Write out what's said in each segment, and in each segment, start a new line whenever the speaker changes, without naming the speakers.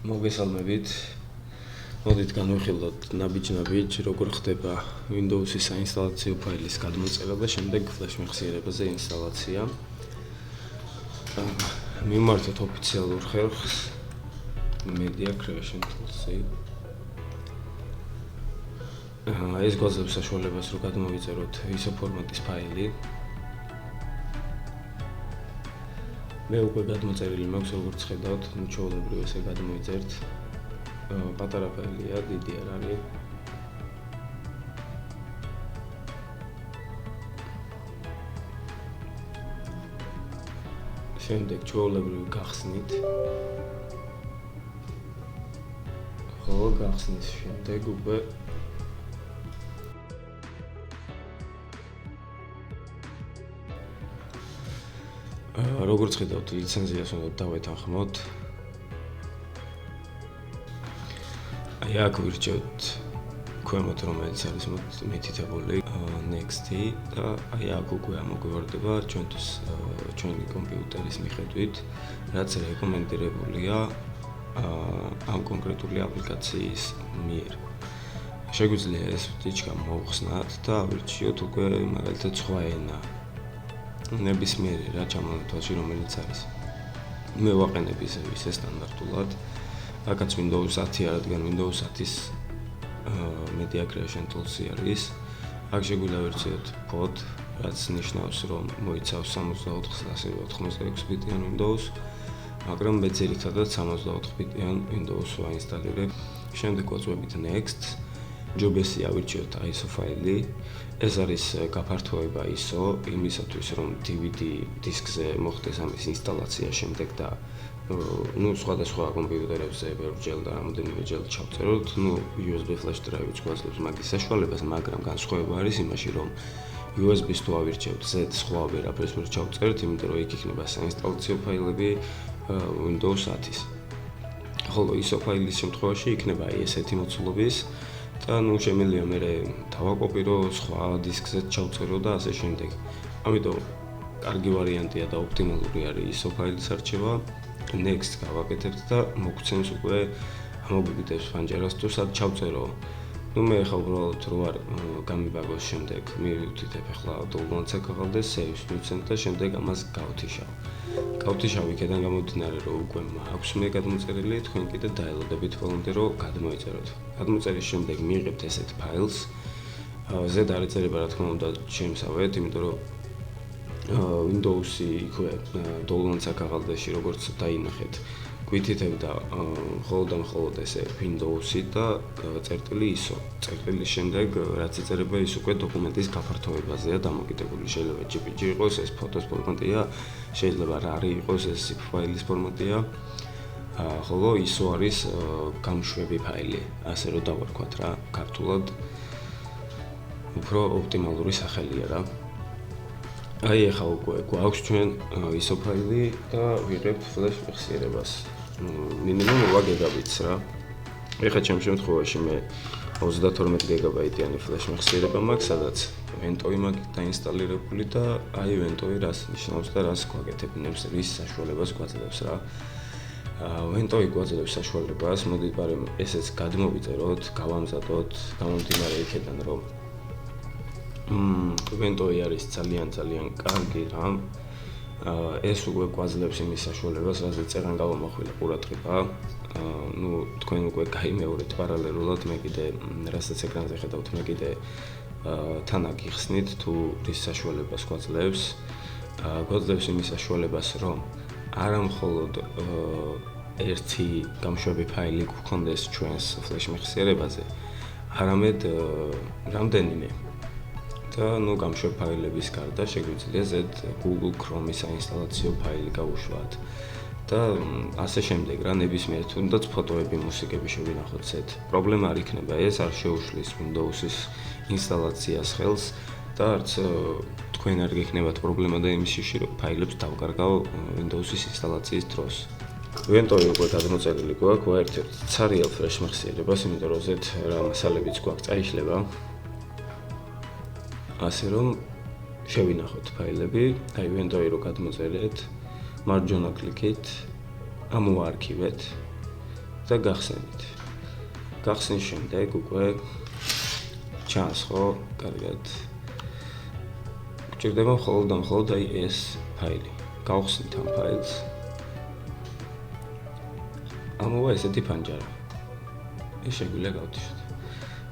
მოგესალმებით. მოდით განვიხილოთ ნაბიჯ-ნაბიჯ, როგორ ხდება Windows-ის საინსტალაციო ფაილის გადმოწერა და შემდეგ Flash მეხსიერებაზე ინსტალაცია. მივმართოთ ოფიციალურ ხერხს Media Creation Tools-ი. ეს გვაძლევს საშუალებას, რომ გადმოვიწეროთ ISO ფორმატის ფაილი. მე უკვე გადმოწერილი მაქვს, როგორც ხედავთ, ჩვეულებრივ ესე გადმოვიწერთ. პატარა ფაილია, დიდი არ არის. შემდეგ ჩვეულებრივ გახსნით. ხო, გახსნის შემდეგ უკვე როგორც ხედავთ, ლიცენზიას უნდა დავეთანხმოთ. აი აქ ვირჩევთ ქვემოთ, რომელიც არის მითითებული next-ი და აი აქ უკვე ამოგვივარდება ჩვენი კომპიუტერის მიხედვით, რაც რეკომენდირებულია ამ კონკრეტული აპლიკაციის მიერ. შეგვიძლია ეს ფიჩქა მოვხსნათ და ავირჩიოთ უკვე მაგალითად სხვა ენა. ნებისმიერი რა ჩამონათვალში, რომელიც არის. მე ვაყენებ ისე სტანდარტულად. აქაც Windows 10 რადგან Windows 10-ის Media Creation Tools-ი არის. აქ შეგვიძლია ვერციოთ pod, რაც ნიშნავს, რომ მოიცავს 64-186 ბიტიან Windows, მაგრამ მე ძირითადად 64 ბიტიან Windows ვაინსტალირებ. შემდეგ ვაწვევით next. ჯობესია ავირჩიოთ ISO ფაილი. ეს არის გაფართოება ISO იმისათვის, რომ DVD დისკზე მოხდეს ამის ინსტალაცია შემდეგ და სხვადასხვა კომპიუტერებზე ბევრჯერ და რამდენიმეჯერ ჩავწეროთ, USB flash drive-იც გვაძლევს მაგის საშუალებას, მაგრამ განსხვავება არის იმაში, რომ USB-ს თუ ავირჩევთ Z სხვა ვერაფერს ვერ ჩავწერთ, იმიტომ რომ იქ იქნება საინსტალაციო ფაილები Windows 10-ის. ხოლო ISO ფაილის შემთხვევაში იქნება ესეთი მოცულობის და შემიძლია მე დავაკოპირო სხვა დისკზე ჩავწერო და ასე შემდეგ. ამიტომ კარგი ვარიანტია და ოპტიმალური არის ISO ფაილის არჩევა. Next გავაკეთებთ და მოგცემს უკვე ამოგვიგდებს ფანჯარას თუ სად ჩავწერო. მე ხა უბრალოდ რო არ გამიბაგოს შემდეგ მივუთითებ ახლა დოლმანცა ქაღალდეს save-ს მივცემთ და შემდეგ ამას გავთიშავ. გავთიშავ იქიდან გამომდინარე რომ უკვე მაქვს მე გადმოწერილი, თქვენ კიდე დაელოდებით ბოლომდე რომ გადმოიწეროთ. გადმოწერის შემდეგ მიიღებთ ესეთ ფაილს. ზედ არ ეწერება რა თქმა უნდა შემსავეთ, იმიტომ რომ Windows-ი იქვე დოლმანცა ქაღალდეში როგორც დაინახეთ, გვითითებდა მხოლოდ ესე Windows-ი და წერტილი ISO. წერტილის შემდეგ რაც ეწერება ის უკვე დოკუმენტის გაფართოებაზეა დამოკიდებული. შეიძლება JPG იყოს, ეს ფოტოს ფორმატია, შეიძლება RAR იყოს, ეს zip ფაილის ფორმატია. ხოლო ISO არის გამშვები ფაილი, ასე რომ დავარქვათ რა, ქართულად უფრო ოპტიმალური სახელია რა. აი ახლა უკვე გვაქვს ჩვენ ISO ფაილი და ვიღებთ Flash მეხსიერებას. მინიმუმ 8 გიგაბიტს რა. ეხლა ჩემ შემთხვევაში მე 32 გიგაბაიტიანი Flash მეხსიერება მაქვს, სადაც Ventoy მაქვს დაინსტალირებული და აი Ventoy რას ნიშნავს და რას გვაკეთებინებს, რის საშუალებას გვაძლევს რა. Ventoy გვაძლევს საშუალებას, მოდით ბარემ ესეც გადმოვიწეროთ, გავამზადოთ, გამომდინარე იქიდან რომ Ventoy არის ძალიან კარგი რამ. ეს უკვე გვაძლევს იმის საშუალებას, რასაც წერან გავამახვილა ყურადღება. თქვენ უკვე გაიმეორეთ პარალელურად, მე კიდე რასაც ეკრანზე ხედავთ, მე კიდე თან აგიხსნით თუ რის საშუალებას გვაძლევს. გვაძლევს იმის საშუალებას, რომ არა მხოლოდ ერთი გამშვები ფაილი გქონდეს ჩვენს Flash მეხსიერებაზე, არამედ რამდენიმე და გამშვებ ფაილების გარდა შეგვიძლია Z Google Chrome-ის საინსტალაციო ფაილი გავუშვათ და ასე შემდეგ რა, ნებისმიერ თუნდაც ფოტოები, მუსიკები შევინახოთ Z. პრობლემა არ იქნება, ეს არ შეუშლის Windows-ის ინსტალაციას ხელს და არც თქვენ არ გექნებათ პრობლემა და იმის შიში რომ ფაილებს დავკარგავ Windows-ის ინსტალაციის დროს. Ventoy უკვე გადმოწერილი გვაქვს, ვაერთებთ ცარიელ Flash მეხსიერებას, იმიტომ რომ Z რა მასალებიც გვაქვს წაიშლება. ასე რომ შევინახოთ ფაილები, აი Ventoy რო გადმოწერეთ, მარჯვენა კლიკით ამოარქივეთ და გახსენით. გახსნის შემდეგ უკვე ჩანს ხო, კარგად. გჭირდება მხოლოდ და მხოლოდ აი ეს ფაილი. გავხსნით ამ ფაილს. ამოვა ესეთი ფანჯარა. ეს შეგვიძლია გავთიშოთ.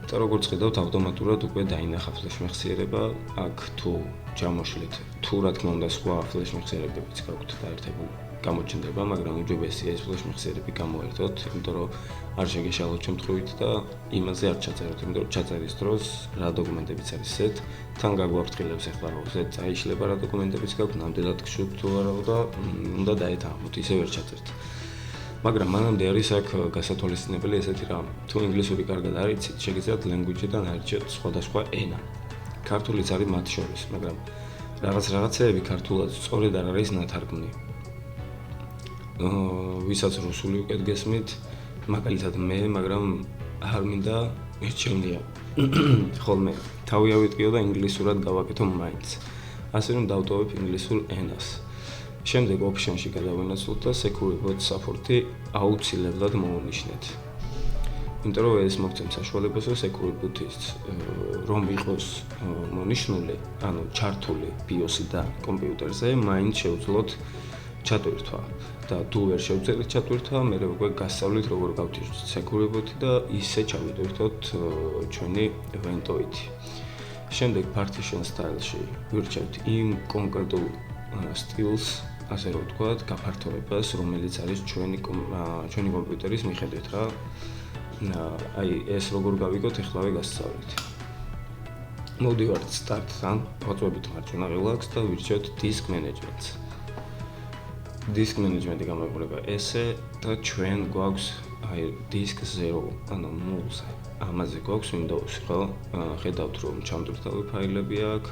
და როგორც ხედავთ, ავტომატურად უკვე დაინახა ფლეშ-მეხსიერება. აქ თუ ჩამოშლით, თუ რა თქმა უნდა სხვა ფლეშ-მეხსიერებებიც გაქვთ დაერთებული, გამოჩნდება, მაგრამ უჯობესია ეს ფლეშ-მეხსიერები გამოერთოთ, იმიტომ რომ არ შეგეშალოთ შემთხვევით და იმაზე არ ჩაწეროთ, იმიტომ რომ ჩაწერის დროს რა დოკუმენტებიც არის ესეთ, თან გაგვაფრთხილებს ახლა რომ ზედ წაიშლება რა დოკუმენტებიც გაქვთ, ნამდვილად გშუქ თუ არა და უნდა დაეთანხმოთ, ისე ვერ ჩაწერთ. მაგრამ მანამდე არის აქ გასათვალისწინებელი ესეთი რამ. თუ ინგლისური კარგად არ იცით, შეგიძლიათ ლენგვიჯიდან აირჩიოთ სხვადასხვა ენა. ქართულიც არის მათ შორის, მაგრამ რაღაცეები ქართულად სწორედ არ არის ნათარგმნი. ვისაც რუსული უკეთ გესმით, მაგალითად მე, მაგრამ არ მინდა მერჩევნია. ხოლმე თავი ავიტყიო და ინგლისურად გავაკეთო მაინც. ასე რომ დავტოვებ ინგლისურ ენას. შემდეგ option-ში გადავინაცვლოთ და secure bot support-ი აუცილებლად მოვუნიშნეთ. იმიტომ რომ ეს მოგცემ საშუალებას, რომ secure bot-ის რომ იყოს მონიშნული, ანუ ჩართული BIOS-იდან კომპიუტერზე, მაინც შევძლოთ ჩატვირთვა. და თუ ვერ შევძლებთ ჩატვირთვა, მე უკვე გასწავლით როგორ გავთიშოთ secure bot-ი და ისე ჩავიტვირთოთ ჩვენი Ventoid-ი. შემდეგ partition style-ში ვირჩევთ იმ კონკრეტულ სტილს, ასე რომ ვთქვათ, გაფართოებას, რომელიც არის ჩვენი კომპიუტერის მიხედვით რა. აი ეს როგორ გავიგოთ, ეხლავე გასწავლით. მოვდივართ start-თან, ვაწვევით მარჯვენა ღილაკს და ვირჩევთ disk management. disk management-ი გამოიყურება ესე და ჩვენ გვაქვს აი disk 0, ანუ 0-ზე. ამაზე გვაქვს Windows, ხო? ხედავთ რომ ჩამტვირთული ფაილები აქვს.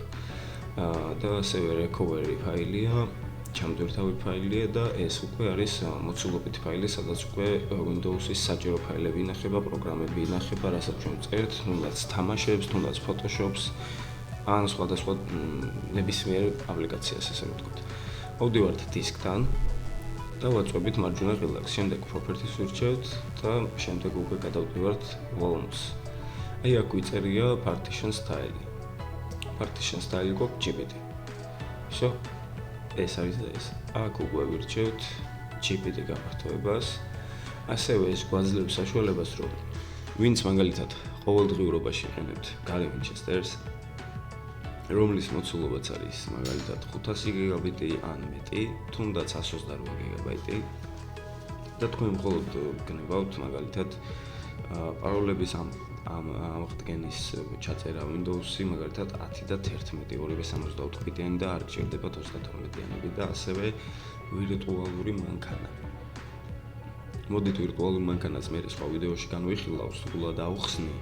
და ასევე recovery ფაილია, ჩამტვირთავი ფაილია და ეს უკვე არის მოცულობითი ფაილი, სადაც უკვე Windows-ის საჭირო ფაილები ინახება, პროგრამები ინახება, რასაც ჩვენ წერთ, თუნდაც თამაშებს, თუნდაც Photoshop-ს, ან სხვადასხვა ნებისმიერ აპლიკაციას, ასე ვთქვათ. მოვდივართ disk-თან და ვაწვევით მარჯვენა ღილაკს. შემდეგ properties ვირჩევთ და შემდეგ უკვე გადავდივართ volumes. აი აქ ვიწერია partition style. partition style გვაქვს GPT. Всё. ეს არის და ეს. აქ უკვე ვირჩევთ GPT გაფართოებას. ასევე ეს გვაძლევს საშუალებას, რომ ვინც მაგალითად ყოველდღიურობაში იყენებთ Gale Winchester-ს, რომლის მოცულობაც არის მაგალითად 500 გიგაბიტი ან მეტი, თუნდაც 128 გიგაბიტი და თქვენ მხოლოდ გნებავთ მაგალითად პაროლების ამ აღდგენის ჩაწერა Windows-ი მაგალითად 10 და 11, ორივე 64-ბიტიანი და არ გჭირდებათ 32-ბიტიანები და ასევე ვირტუალური მანქანა. მოდით ვირტუალურ მანქანას მე სხვა ვიდეოში განვიხილავ, სრულად ავხსნი,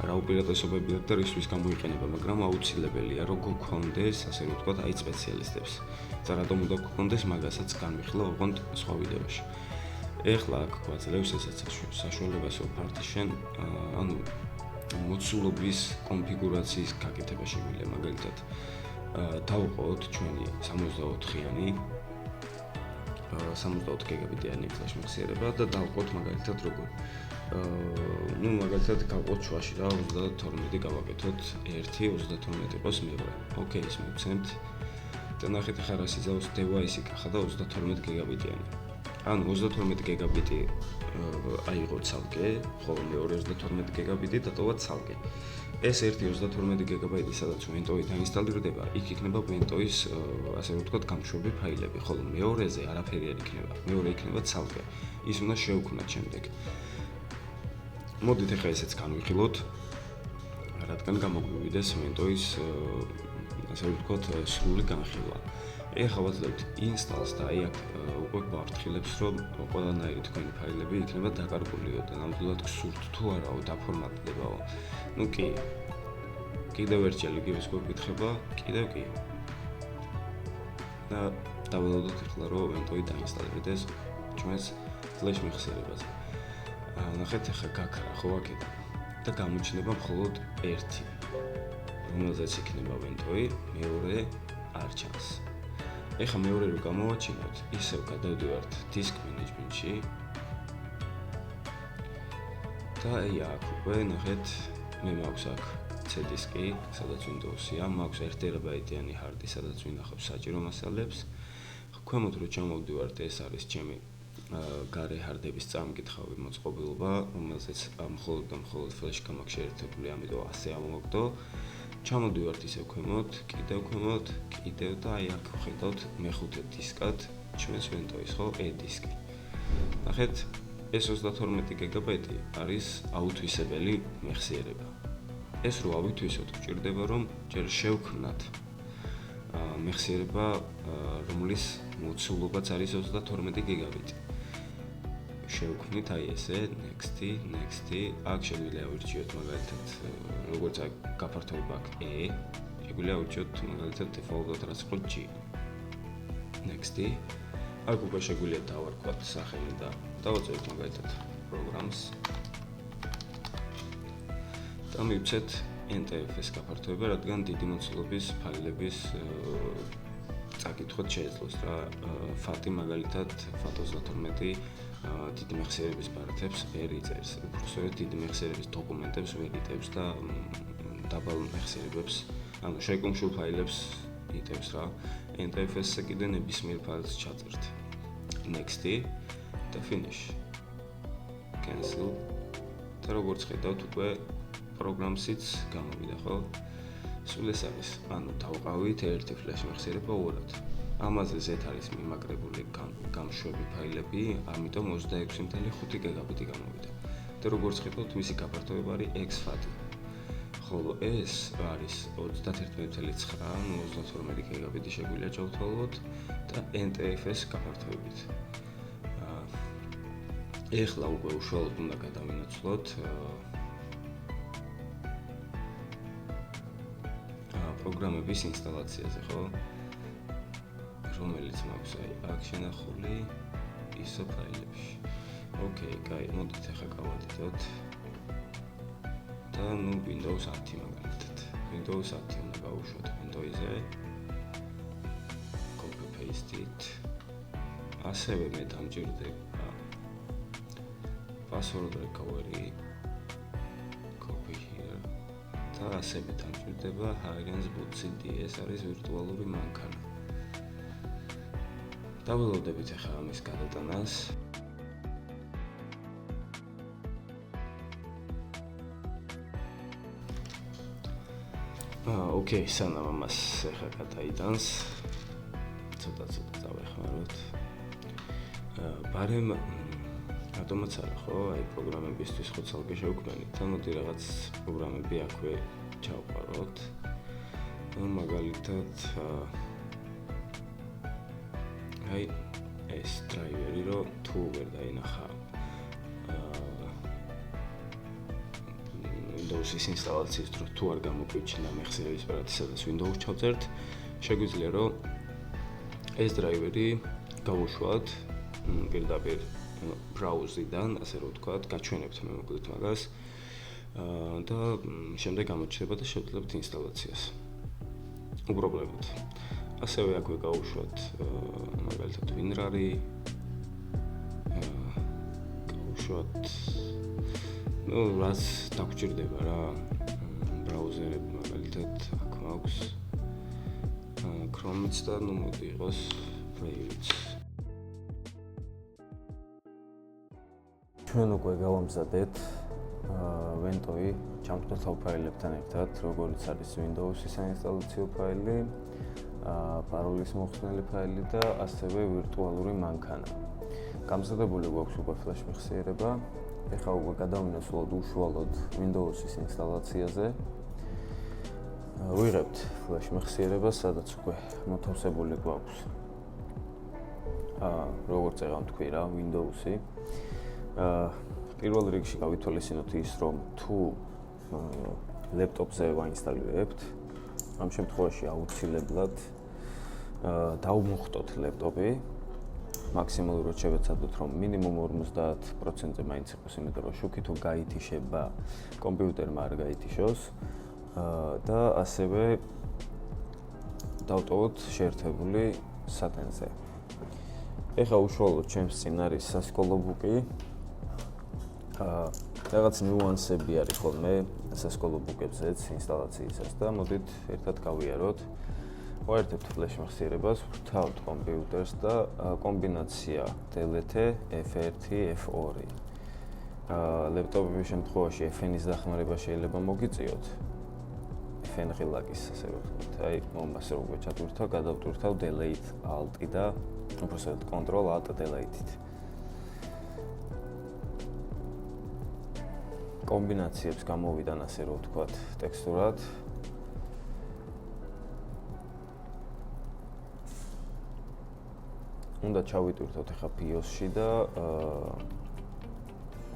რა უპირატესობები აქვს და რისთვის გამოიყენება, მაგრამ აუცილებელია რომ გქონდეს, ასე ვთქვათ, აი სპეციალისტებს. და რატომ უნდა გქონდეს, მაგასაც განვიხილავ ოღონდ სხვა ვიდეოში. ეხლა აქ გვაძლევს ესაც საშუალებას რომ partition, ანუ მოცულობის კონფიგურაციის გაკეთება შეგვიძლია, მაგალითად დავყოთ ჩვენი 64-იანი 64 გიგაბიტიანი ფლეშ-მეხსიერება და დავყოთ მაგალითად როგორ მაგალითად გავყოთ შუაში რა 32 გავაკეთოთ 1 32 იყოს მეორე. ოკეი, ის მივცემთ და ნახეთ ახლა რა სიზავს device-ი კახა და 32 გიგაბიტიანი. ანუ 32 გიგაბიტი აიღო ცალკე, ხოლო მეორე 32 გიგაბიტი დატოვა ცალკე. ეს ერთი 32 გიგაბიტი, სადაც Ventoid დაინსტალირდება, იქ იქნება Ventoid-ის, ასე ვთქვათ, გამშვები ფაილები, ხოლო მეორეზე არაფერი არ იქნება. მეორე იქნება ცალკე. ის უნდა შევქმნათ შემდეგ. მოდით ახლა ესეც განვიხილოთ, რადგან გამოგვივიდეს Ventoid-ის, ასე ვთქვათ, სრული განხილვა. ეხლა ვაძლევთ install-ს და აი აქ უკვე გვაფრთხილებს, რომ ყველანაირი თქვენი ფაილები იქნება დაკარგულიო და ნამდვილად გსურთ თუ არაო დაფორმატდებაო. ნუ კი. კიდევ ერთჯერ იგივეს გვეკითხება, კიდევ კი. და დავალოდოთ ახლა რომ Ventoid დაინსტალირდეს ჩვენს ფლეშ-მეხსიერებაზე. ნახეთ ახლა გაქრა ხო აქედან და გამოჩნდება მხოლოდ ერთი, რომელზეც იქნება Ventoid, მეორე არ ჩანს. ეხლა მეორე რო გამოვაჩინოთ, ისევ გადავდივართ disk management-ში და აი აქ უკვე ნახეთ მე მაქვს აქ C-დისკი, სადაც Windows-ია, მაქვს 1 ტერაბაიტიანი ჰარდი, სადაც ვინახავ საჭირო მასალებს. ქვემოთ რო ჩამოვდივართ, ეს არის ჩემი გარე ჰარდების წამკითხავი მოწყობილობა, რომელზეც მხოლოდ და მხოლოდ ფლეშკა მაქვს შეერთებული, ამიტომ ასე ამოვაგდო. ჩამოვდივართ ისევ ქვემოთ, კიდევ და აი აქ ვხედავთ მეხუთე დისკად ჩვენს Windows-ის, ხო, E-დისკი. ნახეთ, ეს 32 გიგაბაიტი არის აუთვისებელი მეხსიერება. ეს რო ავითვისოთ, გვჭირდება რომ ჯერ შევქმნათ მეხსიერება, რომლის მოცულობაც არის 32 გიგაბაიტი. შევქმნით აი ესე, next, აქ შეგვიძლია ავირჩიოთ მაგალითად, როგორც აქ გაფართოება აქვს E, შეგვიძლია ავირჩიოთ მაგალითად default-ად რაც იყო G. next, აქ უკვე შეგვიძლია დავარქვათ სახელი და დავაწეროთ მაგალითად programs. და მივცეთ NTFS გაფართოება, რადგან დიდი მოცულობის ფაილების წაკითხოთ შეეძლოს რა. FAT მაგალითად FAT32 დიდი მეხსიერების ბარათებს ვერ იწერს. უბრალოდ დიდი მეხსიერების დოკუმენტებს ვერ იტევს და დაბალ მეხსიერებებს, ანუ შეკუმშულ ფაილებს იტევს რა. NTFS-ზე კიდე ნებისმიერ ფაილს ჩაწერთ. Next და finish. Cancel. და როგორც ხედავთ, უკვე პროგრამსიც გამოვიდა, ხო? სულ ეს არის. ანუ დავყავით ერთი ფლეშ მეხსიერება 2-ად. ამაზე ზეთ არის მიმაგრებული გამშვები ფაილები, ამიტომ 26.5 გიგაბაიტი გამოვიდა. და როგორც ხედავთ, მისი გაფართოება არის exFAT. ხოლო ეს არის 31.9, ანუ 32 გიგაბაიტი შეგვიძლია ჩავთვალოთ და NTFS გაფართოებით. ეხლა უკვე უშუალოდ უნდა გადავინაცვლოთ პროგრამების ინსტალაციაზე, ხო? რომელიც მაქვს აი აქ შენახული ISO ფაილებში. ოკეი, კაი, მოდით ახლა გავადიდოთ. და ნუ Windows 10 მაგალითად. Windows 10 უნდა გავუშვათ Windows-ზე. Copy paste-ით. ასევე მე დამჭირდება password recovery. Copy here. და ასევე დამჭირდება Highlands boot CD, ეს არის ვირტუალური მანქანა. დაველოდებით ახლა ამის გადატანას. ოკეი, სანამ ამას ახლა გადაიტანს, ცოტა დავეხმაროთ. ბარემ რატომაც არა, ხო? აი პროგრამებისთვის ხო ცალკე შევქმნით და მოდი რაღაც პროგრამები აქვე ჩავყაროთ. ну მაგალითად აი ეს დრაივერი რო თუ ვერ დაინახა Windows-ის ინსტალაციის დროს თუ არ გამოგვიჩნდა მეხსიერების ბარათი, სადაც Windows ჩავწერთ, შეგვიძლია რომ ეს დრაივერი გავუშვათ პირდაპირ ბრაუზერიდან, ასე რომ ვთქვათ, გაჩვენებთ მე მოკლედ მაგას და შემდეგ გამოჩნდება და შევძლებთ ინსტალაციას. უპრობლემოდ. ასევე აქვე გავუშვათ მაგალითად WinRAR-ი, გავუშვათ ну რაც დაგჭირდება რა ბრაუზერები მაგალითად აქ მაქვს Chrome-იც და ну მოდი იყოს Brave-იც. ჩვენ უკვე გავამზადეთ Vento-ი ჩამწკრივ ფაილებთან ერთად, როგორც არის Windows-ის საინსტალაციო ფაილი, პაროლის მოხსნელი ფაილი და ასევე ვირტუალური მანქანა. გამზადებული გვაქვს უკვე ფლეშ მეხსიერება. ეხლა უკვე გადავინაცვლოთ უშუალოდ Windows-ის ინსტალაციაზე. ვიღებთ ფლეშ მეხსიერებას, სადაც უკვე მოთავსებული გვაქვს როგორც ეგრე თქვი რა, Windows-ი. პირველ რიგში გავითვალისწინოთ ის, რომ თუ ლეპტოპზე ვაინსტალირებთ, ამ შემთხვევაში აუცილებლად დავმოხტოთ ლეპტოპი. მაქსიმალურად შევეცადოთ, რომ მინიმუმ 50%-ზე მაინც იყოს, იმიტომ რომ შუქი თუ გაითიშება, კომპიუტერმა არ გაითიშოს და ასევე დავტოვოთ შეერთებული სატენზე. ეხლა უშუალოდ ჩემს წინ არის სასკოლო ბუკი.
რაღაც ნიუანსები არის ხოლმე სასკოლო ბუკებზეც ინსტალაციისას და მოდით ერთად გავიაროთ. ვაერთებთ ფლეშ მეხსიერებას, ვთავთ კომპიუტერს და კომბინაცია DLT F1 F2. ლეპტოპების შემთხვევაში FN-ის დახმარება შეიძლება მოგიწიოთ. FN ღილაკის ასე ვთქვით. აი, მომასე როგორ ჩატვირთავ, გადავტვირთავ Delete Alt და უბრალოდ Control Alt Delete-ით. კომბინაციებს გამოვიდან ასე რომ ვთქვათ, ტექსტურად. უნდა ჩავიტვირთოთ ახლა BIOS-ში და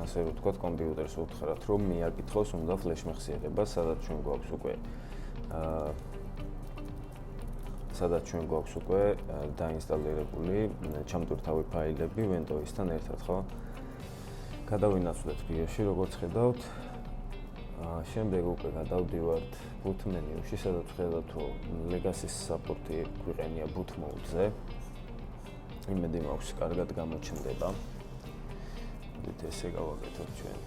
ასე რომ ვთქვათ, კომპიუტერს უთხრათ, რომ მიაკითხოს უნდა ფლეშ მეხსიერება, სადაც ჩვენ გვაქვს უკვე დაინსტალირებული ჩამტვირთავი ფაილები Windows-თან ერთად, ხო? გადავინაცვლეთ BIOS-ში, როგორც ხედავთ. შემდეგ უკვე გადავდივართ boot menu-ში, სადაც ხედავთ, რომ legacy-ს support-ი გვიყენია boot mode-ზე. იმედი მაქვს, კარგად გამოჩნდება. მოდით ესე გავაკეთოთ ჩვენ.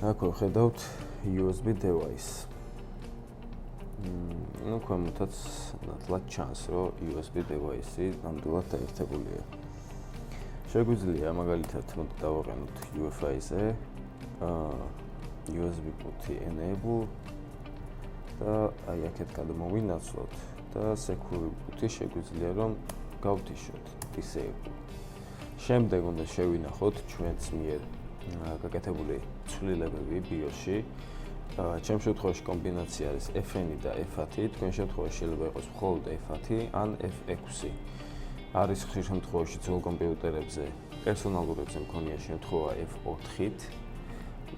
აქ ხედავთ USB device. ну, ქვემოთაც ნათლად ჩანს, რომ USB device-ი ნამდვილად დაერთებულია. შეგვიძლია მაგალითად მოდი დავაყენოთ UEFI-ზე, USB port-ი enable და აი აქეთ გადმოვინაცვლოთ და secure port-ი შეგვიძლია რომ გავთიშოთ disable. შემდეგ უნდა შევინახოთ ჩვენს მიერ გაკეთებული ცვლილებები BIOS-ში. ჩემ შემთხვევაში კომბინაცია არის FN და F1, თქვენ შემთხვევაში შეიძლება იყოს მხოლოდ F1 ან F6. არის ხშირ შემთხვევაში ძველ კომპიუტერებზე, პერსონალურებზე მქონია შემთხვევა F4-ით.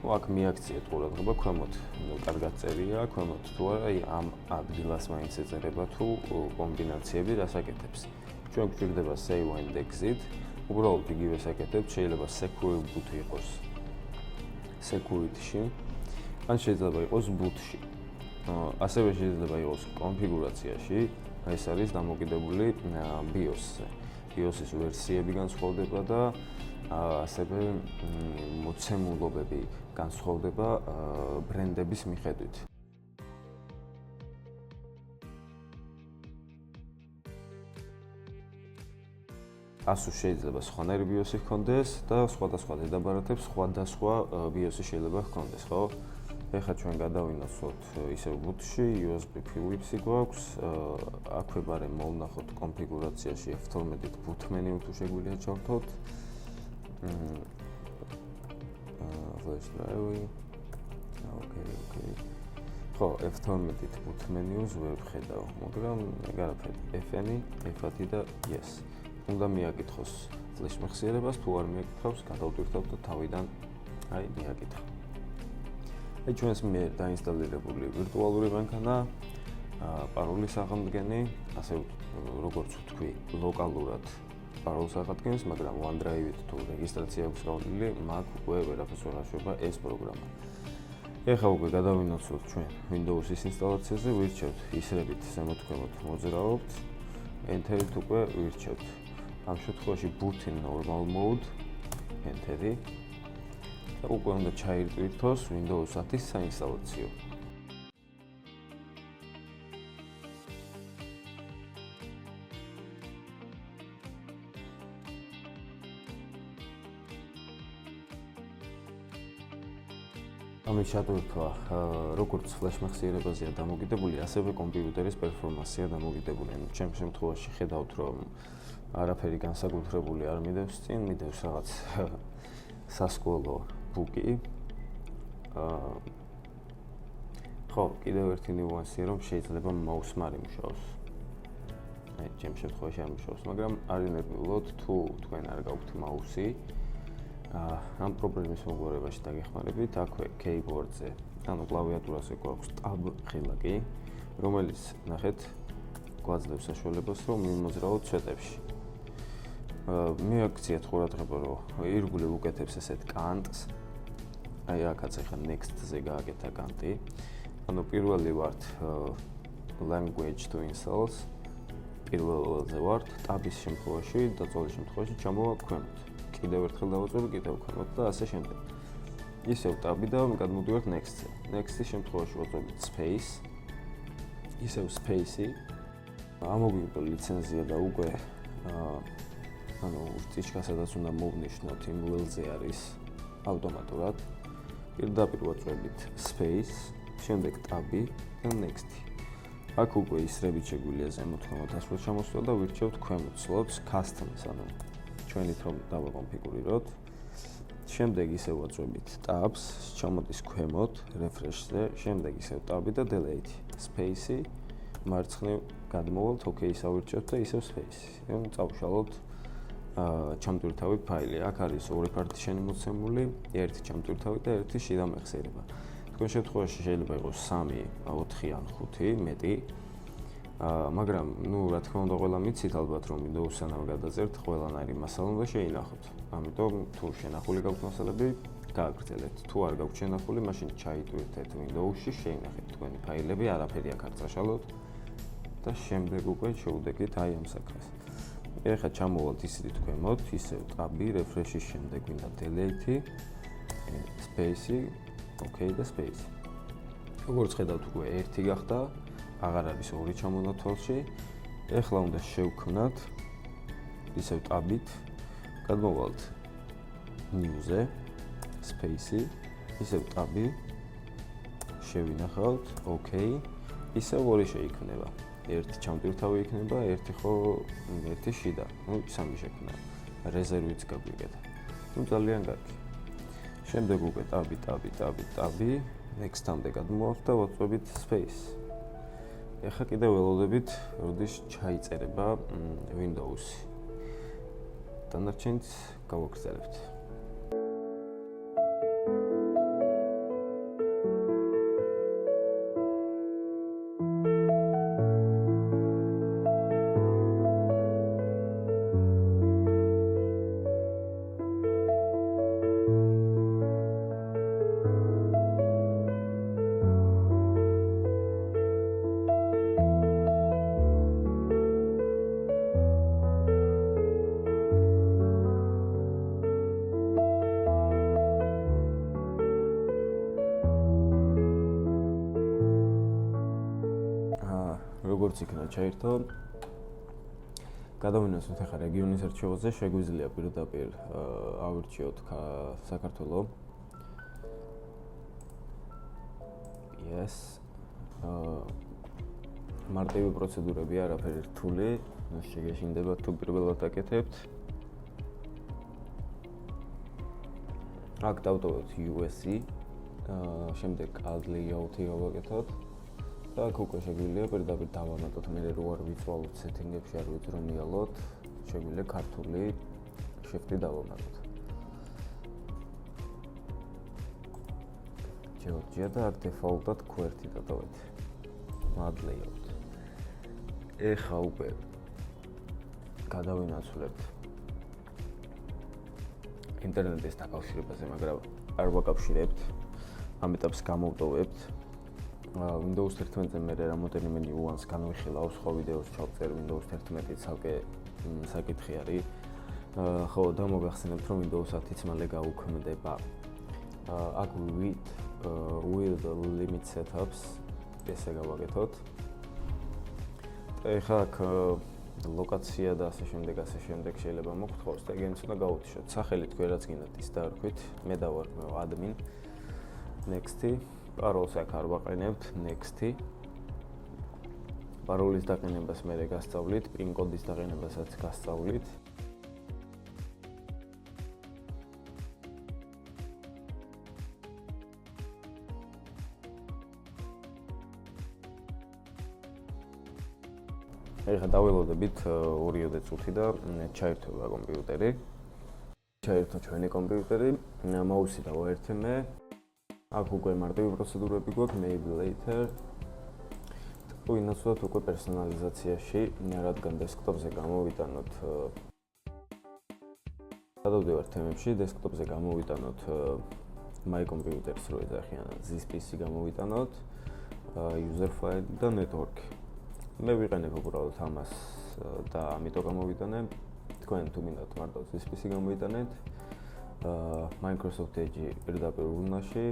აქ მიაქციეთ ყურადღება, ქვემოთ კარგად წერია, ქვემოთ თუ არა, ამ ადგილას მაინც ეწერება თუ კომბინაციები რას აკეთებს. ჩვენ გვჭირდება save and exit, უბრალოდ იგივეს აკეთებთ, შეიძლება secure boot იყოს security-ში, ან შეიძლება იყოს boot-ში. ასევე შეიძლება იყოს კონფიგურაციაში, ეს არის დამოკიდებული BIOS-ზე. BIOS-ის ვერსიები განსხვავდება და ასევე მოცემულობები განსხვავდება ბრენდების მიხედვით. ASUS შეიძლება სხვანაირი BIOS-ი ჰქონდეს და სხვადასხვა დედაბარათებს სხვადასხვა BIOS-ი შეიძლება ჰქონდეს, ხო? ეხლა ჩვენ გადავინაცვლოთ ისევ boot-ში, USB Philips-ი გვაქვს, აქვე ბარემ მოვნახოთ კონფიგურაციაში F12-ით boot menu თუ შეგვიძლია ჩავთვალოთ. flash drive. Okay. ხო, F12-ით boot menu-ს ვერ ვხედავ, მაგრამ გარაფერი FN, F1 და yes. უნდა მიაკითხოს ფლეშ მეხსიერებას, თუ არ მიაკითხავს, გადავტვირთავთ და თავიდან აი მიაკითხა. აი ჩვენს მიერ დაინსტალირებული ვირტუალური მანქანა, პაროლის აღამდგენი, ასე როგორც ვთქვი, ლოკალურად პაროლს აღადგენს, მაგრამ OneDrive-ით თუ რეგისტრაცია აქვს გავლილი, მაგ უკვე ვერაფერს ვერ აშვება ეს პროგრამა. ეხლა უკვე გადავინაცვლოთ ჩვენ Windows-ის ინსტალაციაზე, ვირჩევთ ისრებით ზემოთქვემოთ მოძრაობთ, Enter-ით უკვე ვირჩევთ. ამ შემთხვევაში boot in normal mode, Enter-ი. და უკვე უნდა ჩაირტვირთოს Windows 10-ის საინსტალაციო. ამის ჩატვირთვა როგორც ფლეშ მეხსიერებაზეა დამოკიდებული, ასევე კომპიუტერის პერფორმანსია დამოკიდებული. ჩემ შემთხვევაში ხედავთ, რომ არაფერი განსაკუთრებული არ მიდევს წინ, მიდევს რაღაც სასკოლო ბუკი. ხო, კიდევ ერთი ნიუანსია, რომ შეიძლება mouse-მა არ იმუშაოს. აი, ჩემ შემთხვევაში არ იმუშაოს, მაგრამ არ ინერვიულოთ, თუ თქვენ არ გაქვთ mouse-ი. ამ პრობლემის მოგვარებაში დაგეხმარებით, აქვე keyboard-ზე, ანუ კლავიატურაზე გვაქვს tab ღილაკი, რომელიც ნახეთ გვაძლევს საშუალებას, რომ მიმოძრაოთ ცვეტებში. მიაქციეთ ყურადღება, რომ ირგვლივ უკეთებს ესეთ კანტს. აი აქაც ახლა next-ზე გააკეთა კანტი. ანუ პირველი ვართ language to installs. პირველზე ვართ, ტაბის შემთხვევაში, დაწოლის შემთხვევაში ჩამოვა ქვემოთ. კიდევ ერთხელ დავაწვევი, კიდევ ქვემოთ და ასე შემდეგ. ისევ ტაბი და გადმოვდივართ next-ზე. Next-ის შემთხვევაში ვაწვევით space. ისევ space-ი. ამოგვიგო ლიცენზია და უკვე ჭიშკა სადაც უნდა მოვნიშნოთ იმ ველზე არის ავტომატურად. პირდაპირ ვაწვევით space, შემდეგ ტაბი და next-ი. აქ უკვე ისრებით შეგვიძლია ზემოთ ხმოთ ჩამოსვლა და ვირჩევთ ქვემოთ slots customs, ანუ ჩვენით რომ დავაკონფიგურიროთ. შემდეგ ისევ ვაწვევით tabs, ჩამოდის ქვემოთ refresh-ზე, შემდეგ ისევ ტაბი და delete, space-ი, მარცხნივ გადმოვალთ, OK-ს ავირჩევთ და ისევ space-ი. წავშალოთ ჩამტვირთავი ფაილი. აქ არის ორი partition-ი მოცემული, ერთი ჩამტვირთავი და ერთი შიდა მეხსიერება. თქვენ შემთხვევაში შეიძლება იყოს 3, 4 ან 5 მეტი. მაგრამ რა თქმა უნდა ყველა მიცით ალბათ რომ Windows-სანამ გადაწერთ ყველანაირი მასალა უნდა შეინახოთ. ამიტომ თუ შენახული გაქვთ მასალები, გააგრძელებთ. თუ არ გაქვთ შენახული, მაშინ ჩაიტვირთეთ Windows-ში, შეინახეთ თქვენი ფაილები, არაფერი აქ არ წაშალოთ და შემდეგ უკვე შეუდეკით აი ამ საქმეს. ეხლა ჩამოვალთ ისრით ქვემოთ, ისევ ტაბი, refresh-ის შემდეგ გვინდა delete, space-ი, OK და space. როგორც ხედავთ უკვე ერთი გახდა, აღარ არის ორი ჩამონათვალში. ეხლა უნდა შევქმნათ ისევ ტაბით, გადმოვალთ new-ზე, space-ი, ისევ ტაბი, შევინახავთ, OK, ისევ ორი შეიქმნება. ერთი ჩამტვირთავი იქნება, ერთი შიდა. სამი შექმნა. რეზერვიც გაგვიკეთა. ძალიან კარგი. შემდეგ უკვე ტაბი, next-ამდე გადმოვალთ და ვაწვევით space. ეხლა კიდევ ველოდებით, როდის ჩაიწერება Windows-ი. დანარჩენს გავაგრძელებთ. როგორც იქნა ჩაერთო, გადავინაცვლოთ ახლა რეგიონის არჩევაზე, შეგვიძლია პირდაპირ ავირჩიოთ საქართველო. Yes. მარტივი პროცედურები არაფერი რთული, შეგეშინდება თუ პირველად აკეთებთ. აქ დავტოვებთ USC, შემდეგ add layout-ი გავაკეთოთ. და აქ უკვე შეგვიძლია პირდაპირ დავანატოთ, მე რო არ ვიწვალოთ setting-ებში, არ ვიწრომიალოთ, შეგვიძლია ქართული shift-ი დავანატოთ. Georgia და აქ default-ად QWERTY დატოვეთ. add layout. ეხლა უკვე გადავინაცვლებთ ინტერნეტის დაკავშირებაზე, მაგრამ არ ვაკავშირებთ. ამ ეტაპს გამოვტოვებთ. Windows 11-ზე მე რამოდენიმე nuance განვიხილავ, სხვა ვიდეოს ჩავწერ Windows 11 ცალკე საკითხი არის. ხო, და მოგახსენებთ, რომ Windows 10-იც მალე გაუქმდება. აქ with limit setups ესე გავაკეთოთ. ეხლა აქ ლოკაცია და ასე შემდეგ შეიძლება მოგთხოვს და ეგენიც უნდა გაუთიშოთ. სახელი თქვენ რაც გინდათ ის დაარქვით. მე დავარ admin. Next-ი. Parolს აქ არ ვაყენებთ, next-ი. Parolis დაყენებას მე გასწავლით, PIN კოდის დაყენებასაც გასწავლით. ეხლა დაველოდებით 2 წუთი და ჩაერთვება კომპიუტერი. ჩაერთო ჩვენი კომპიუტერი, მაუსი დავაერთე მე. აქ უკვე მარტივი პროცედურები გვაქვს, maybe later. ვინაცვლოთ უკვე პერსონალიზაციაში, რადგან დესკტოპზე გამოვიტანოთ. გადავდივართ თემებში, დესკტოპზე გამოვიტანოთ my computers რო ეძახიან, this PC გამოვიტანოთ, user file და network. მე ვიყენებ უბრალოდ ამას და ამიტომ გამოვიტანე. თქვენ თუ მინდათ მარტო CSS-ი გამოიტანეთ. Microsoft Edge პირდაპირ ურნაში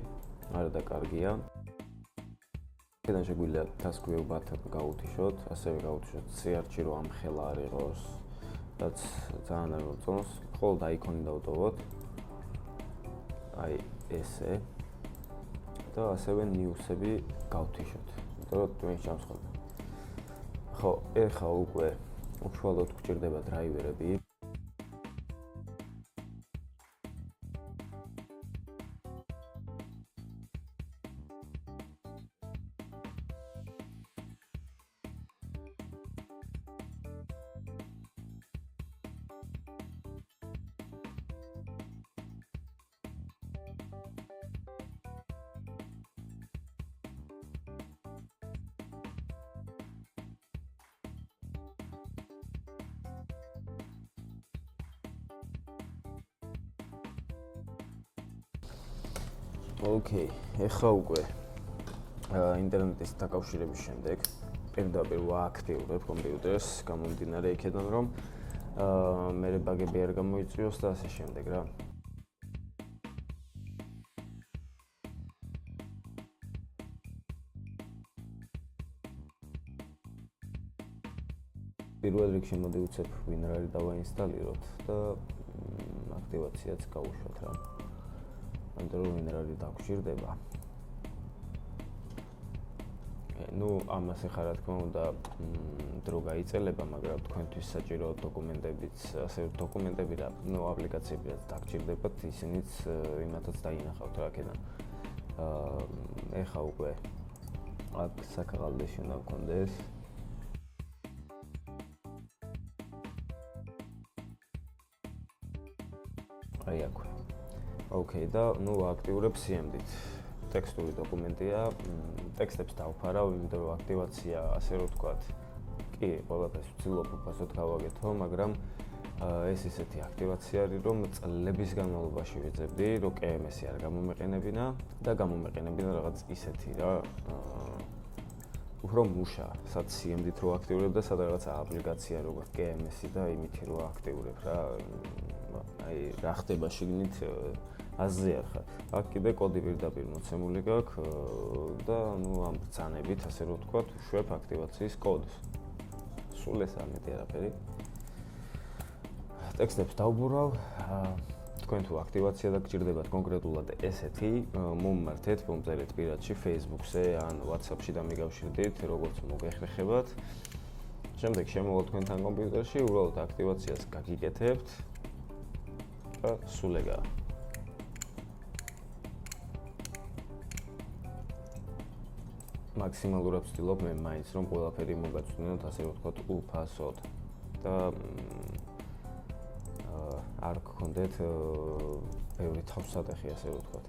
არა და კარგია. აქედან შეგვიძლია task-view-ად გავუთიშოთ, ასევე გავუთიშოთ CR-ში რომ ამხელა არ იყოს, რაც ძალიან არ მოწონს. მხოლოდ აიკონი დავტოვოთ. აი ესე. და ასევე news-ები გავთიშოთ. იმიტომ რომ თქვენ ჩამსხოთ. ხო, ეხა უკვე უშუალოდ გვჭირდება დრაივერები. Okay, ეხლა უკვე ინტერნეტის დაკავშირების შემდეგ პირდაპირ ვააქტიურებ კომპიუტერს, გამომდინარე იქედან რომ მე ბაგები არ გამოიწვიოს და ასე შემდეგ რა. პირველ რიგში მოდი უცებ WinRAR-ი დავაინსტალიროთ და აქტივაციაც გავუშვათ რა. ანუ WinRAR-ი დაგვჭირდება. ნუ ამას ახლა რა თქმა უნდა დრო გაიწელება, მაგრამ თქვენთვის საჭირო დოკუმენტებიც, ასე დოკუმენტები რა, ნუ აპლიკაციებიც დაგჭირდებათ, ისინიც იმათაც დაინახავთ რა აქედან. ეხლა უკვე აქ საკაღალდეში უნდა გქონდეს. აი აქვე. Okay, და ნუ აქტიურებ CMD-ით. ტექსტური დოკუმენტია, ტექსტებს დავფარავ, იმიტომ რომ აქტივაცია, ასე რომ ვთქვათ, კი, ყველაფერს ვცდილობ უფასოდ გავაკეთო, მაგრამ ეს ისეთი აქტივაცია არის, რომ წლების განმავლობაში ვიძებდი, რომ KMS-ი არ გამომეყენებინა და გამომეყენებინა რაღაც ისეთი რა, უფრო მუშა, სად CMD-ით რო აქტიურებ და სად რაღაცა აპლიკაცია როგორც KMS-ი და იმითი რო აქტიურებ რა. აი, რა ხდება შიგნით აზრიარ ხარ. აქ კიდე კოდი პირდაპირ მოცემული გაქვს და ნუ ამ ბრძანებით, ასე რომ ვთქვათ, ვშვებ აქტივაციის კოდს. სულ ეს ამეთი არაფერი. ტექსტებს დავბურავ. თქვენ თუ აქტივაცია დაგჭირდებათ კონკრეტულად ესეთი, მომმართეთ, მომწერეთ პირადში Facebook-ზე ან WhatsApp-ში და მიგავშირდით, როგორც მოგეხერხებათ. შემდეგ შემოვალ თქვენთან კომპიუტერში, უბრალოდ აქტივაციას გაგიკეთებთ და სულ ეგაა. მაქსიმალურად ვცდილობ მე მაინც რომ ყველაფერი მოგაწვდინოთ, ასე რომ ვთქვათ, უფასოდ და არ გქონდეთ ბევრი თავსატეხი, ასე რომ ვთქვათ.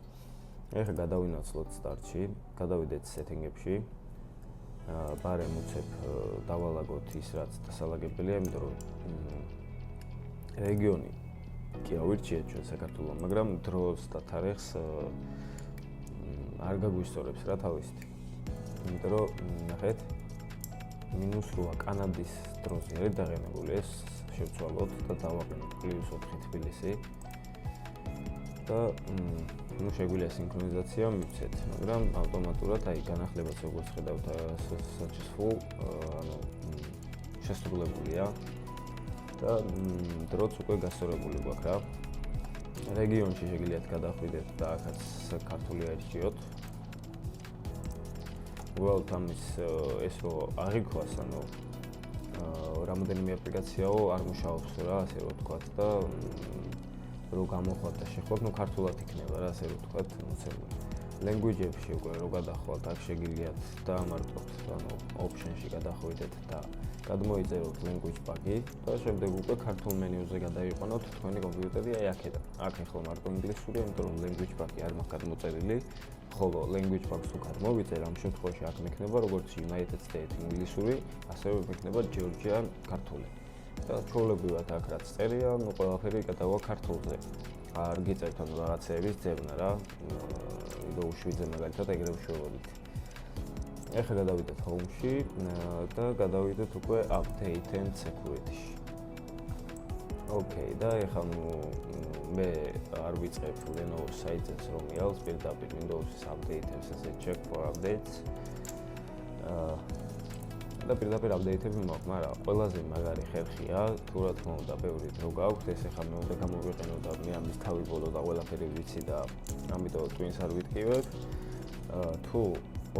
ეხლა გადავინაცვლოთ სტარტში, გადავიდეთ setting-ებში. ბარემ უცებ დავალაგოთ ის, რაც დასალაგებელია, იმიტომ რომ რეგიონი კი ავირჩიეთ ჩვენ საქართველოს, მაგრამ დროს და თარიღს არ გაგვისწორებს რა თავისით. იმიტომ რომ ნახეთ -8 კანადის დროზე არის დაღენებული ეს შევცვალოთ და დავაყენოთ +4 თბილისი და ნუ შეგვიძლია სინქრონიზაცია მივცეთ, მაგრამ ავტომატურად აი განახლებაც როგორც ხედავთ successful, ანუ შესრულებულია და დროც უკვე გასწორებული გვაქვს რა. რეგიონში შეგიძლიათ გადახვიდეთ და აქაც ქართული აირჩიოთ. უბრალოდ ამის ეს რომ აღიქვას, ანუ რამოდენიმე აპლიკაციაო არ მუშაობს რა, ასე რომ ვთქვათ და რო გამოხვათ და შეხვალთ, ნუ ქართულად იქნება რა, ასე რომ ვთქვათ, მოცემული. language-ებში უკვე რო გადახვალთ, აქ შეგიძლიათ დაამარტოთ, ანუ option-ში გადახვიდეთ და გადმოიწეროთ language pack-ი და შემდეგ უკვე ქართულ მენიუზე გადაიყვანოთ თქვენი კომპიუტერი აი აქედან. აქ ახლა მარტო ინგლისურია, იმიტომ რომ language pack-ი არ მაქვს გადმოწერილი. ხოლო language pack-ს უკან მოვიწერ, ამ შემთხვევაში აქ მექნება როგორც United States ინგლისური, ასევე მექნება Georgia ქართული. და ჩვეულებრივად აქ რაც წერია, ნუ ყველაფერი გადავა ქართულზე. არ გიწერთ ანუ რაღაცეების ძებნა რა. Windows 7-ზე მაგალითად ეგრევე შევავით. ეხლა გადავიდეთ Home-ში და გადავიდეთ უკვე Update and Security-ში. Okay, და ეხლა მე არ ვიწყებ Lenovo საიტზეც რომ იალს პირდაპირ Windows-ის update-ებს ესე check for updates. და პირდაპირ update-ები მაქვს, მაგრამ ყველაზე მაგარი ხერხია, თუ რა თქმა უნდა, ბევრი დრო გაქვთ, ეს ეხლა მე უნდა გამოვიყენო და მე ამის თავი ბოლო და ყველაფერი ვიცი და ამიტომ twins არ ვიტკივებ. თუ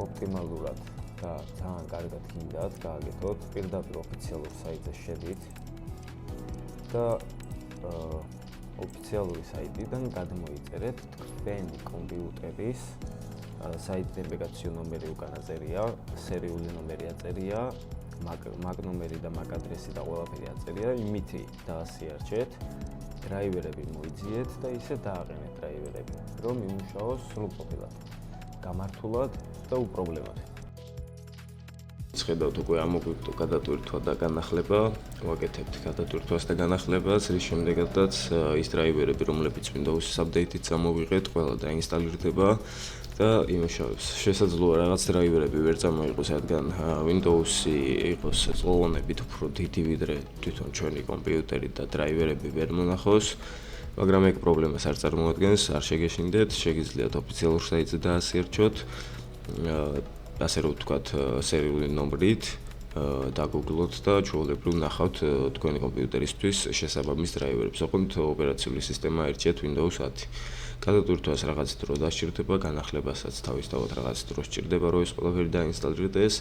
ოპტიმალურად და ძალიან კარგად გინდათ, გააკეთოთ, პირდაპირ ოფიციალურ საიტზე შედით და ოფიციალური საიტიდან გადმოიწერეთ თქვენი კომპიუტერის საიდენტიფიკაციო ნომერი უკან აწერია, სერიული ნომერი აწერია, MAC ნომერი და MAC ადრესი და ყველაფერი აწერია, იმითი დაასიარჩეთ, დრაივერები მოიძიეთ და ისე დააყენეთ დრაივერები, რომ იმუშაოს სრულყოფილად, გამართულად და უპრობლემოდ.
ხედავთ უკვე ამოგვიგვდო გადატვირთვა და განახლება, ვაკეთებთ გადატვირთვას და განახლებას, რის შემდეგაც ის დრაივერები, რომლებიც Windows-ის update-ით წამოვიღეთ, ყველა დაინსტალირდება და იმუშავებს. შესაძლოა რაღაც დრაივერები ვერ წამოიღოს, რადგან Windows-ი იყოს წყლონებით უფრო დიდი ვიდრე თვითონ ჩვენი კომპიუტერი და დრაივერები ვერ მონახოს, მაგრამ ეგ პრობლემას არ წარმოადგენს, არ შეგეშინდეთ, შეგიძლიათ ოფიციალურ საიტზე დაასიარჩოთ. ასე რომ ვთქვათ, სერიული ნომრით დაგუგლოთ და ჩვეულებრივ ნახავთ თქვენი კომპიუტერისთვის შესაბამის დრაივერებს. ოღონდ ოპერაციული სისტემა ერჩიათ Windows 10. გადატვირთვას რაღაც დრო დასჭირდება, განახლებასაც თავისთავად რაღაც დრო სჭირდება, რომ ეს ყველაფერი დაინსტალირდეს.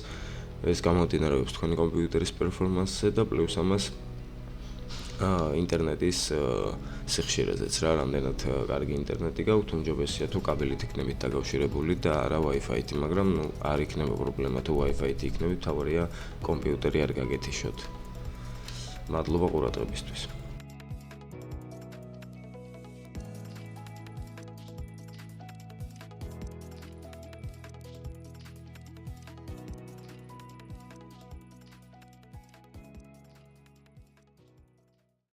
ეს გამომდინარეობს თქვენი კომპიუტერის პერფორმანსზე და პლუს ამას ინტერნეტის სიხშირეზეც რა, რამდენად კარგი ინტერნეტი გაქვთ, უმჯობესია თუ კაბელით იქნებით დაკავშირებული და არა Wi-Fi-ით, მაგრამ არ იქნება პრობლემა თუ Wi-Fi-ით იქნებით, თავარია კომპიუტერი არ გაგეთიშოთ. მადლობა ყურადღებისთვის.